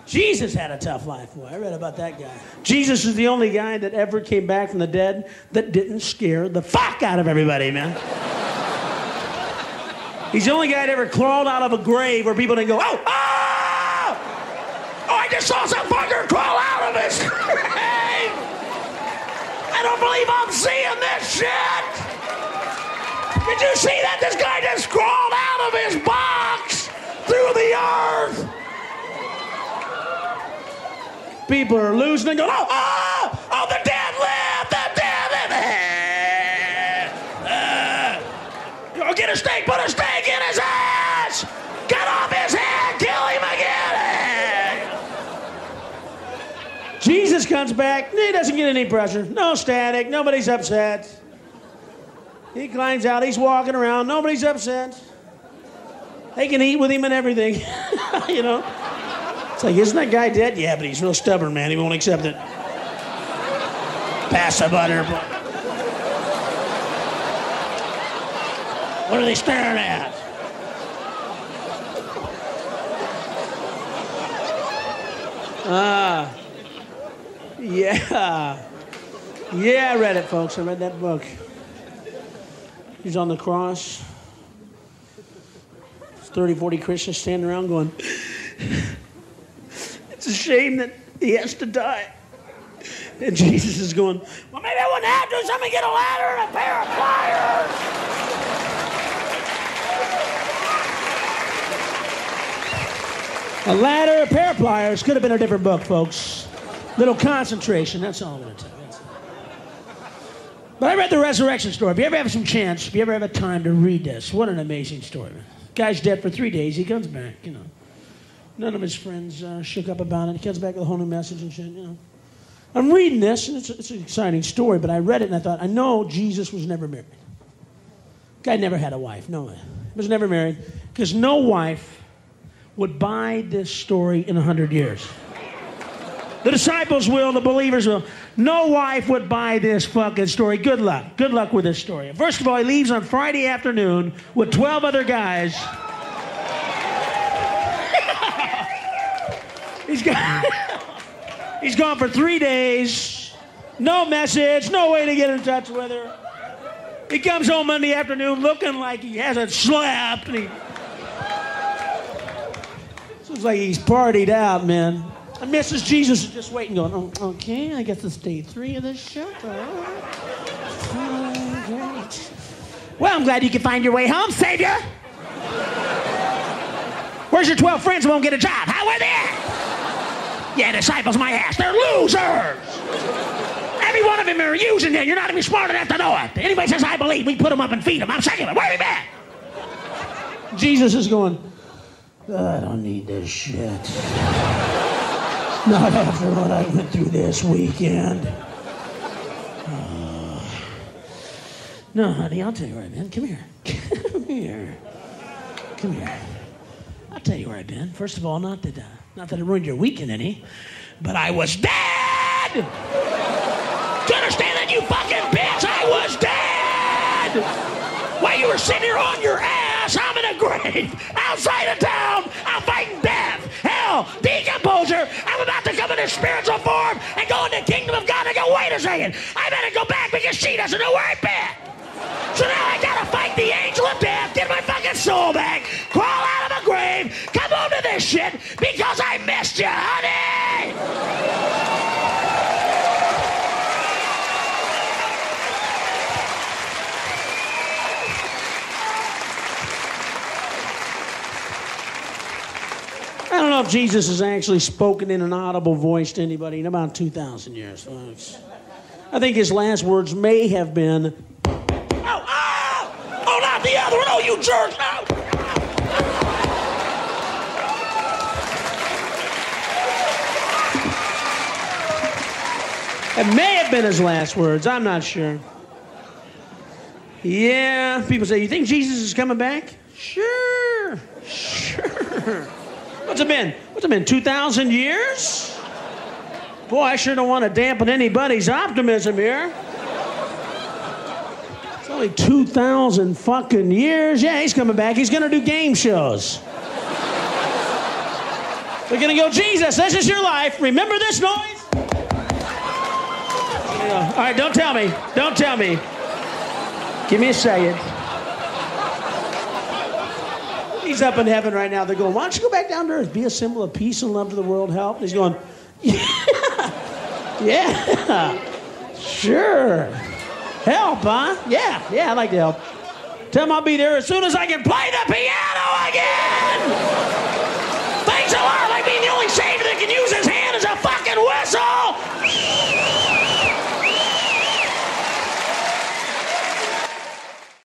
Jesus had a tough life, boy. I read about that guy. Jesus is the only guy that ever came back from the dead that didn't scare the fuck out of everybody, man. He's the only guy that ever crawled out of a grave where people didn't go, oh, oh! Oh, I just saw some fucker crawl out of his grave! I don't believe I'm seeing this shit! Did you see that? This guy just crawled out of his box through the earth! People are losing and going, oh, oh, oh, the dead live, the dead live. Oh, get a stake, put a stake in his ass. Cut off his head, kill him again. Jesus comes back, he doesn't get any pressure. No static, nobody's upset. He climbs out, he's walking around, nobody's upset. They can eat with him and everything, you know. It's like, isn't that guy dead? Yeah, but he's real stubborn, man. He won't accept it. Pass the butter. What are they staring at? Yeah. Yeah, I read it, folks. I read that book. He's on the cross. 30, 40 Christians standing around going, it's a shame that he has to die. And Jesus is going, well, maybe I wouldn't have to. Somebody get a ladder and a pair of pliers. A ladder, a pair of pliers. Could have been a different book, folks. Little concentration. That's all I'm going to tell you. But I read the resurrection story. If you ever have some chance, if you ever have a time to read this, what an amazing story, man. Guy's dead for 3 days. He comes back, you know. None of his friends shook up about it. He comes back with a whole new message and shit, you know. I'm reading this, and it's an exciting story, but I read it and I thought, I know Jesus was never married. Guy never had a wife, no way. He was never married, because no wife would buy this story in 100 years. The disciples will, the believers will. No wife would buy this fucking story. Good luck. Good luck with this story. First of all, he leaves on Friday afternoon with 12 other guys. He's gone for 3 days. No message, no way to get in touch with her. He comes home Monday afternoon looking like he hasn't slept. And seems like he's partied out, man. And Mrs. Jesus is just waiting, going, oh, okay, I guess it's day 3 of this show. Oh, great. Well, I'm glad you could find your way home, Savior. Where's your 12 friends who won't get a job? How are they at? Yeah, disciples, my ass. They're losers. Every one of them are using it. You're not even smart enough to know it. Anybody says, I believe, we put them up and feed them. I'm secular. Where are you at? Jesus is going, I don't need this shit. Not after what I went through this weekend. No, honey, I'll tell you where I've been. Come here. Come here. Come here. I'll tell you where I've been. First of all, not that it ruined your weekend any, but I was dead! Do you understand that, you fucking bitch? I was dead! While you were sitting here on your ass, I'm in a grave outside of town. I'm fighting death, hell, decomposure. I'm about to come in a spiritual form and go in the kingdom of God. I go, wait a second. I better go back because she doesn't know where I've been. So now I gotta fight the angel of death, get my fucking soul back, crawl out of a grave, come home to this shit because I missed you, honey! I don't know if Jesus has actually spoken in an audible voice to anybody in about 2,000 years, folks. I think his last words may have been, oh, not the other one, oh, you jerk, no. It may have been his last words, I'm not sure. Yeah, people say, you think Jesus is coming back? Sure. What's it been? 2,000 years? Boy, I sure don't want to dampen anybody's optimism here. It's only 2,000 fucking years. Yeah, he's coming back. He's going to do game shows. We're going to go, Jesus, this is your life. Remember this noise? All right, don't tell me. Don't tell me. Give me a second. He's up in heaven right now. They're going, why don't you go back down to earth? Be a symbol of peace and love to the world, help. And he's going, yeah, sure. Help, huh? Yeah, I'd like to help. Tell him I'll be there as soon as I can play the piano again.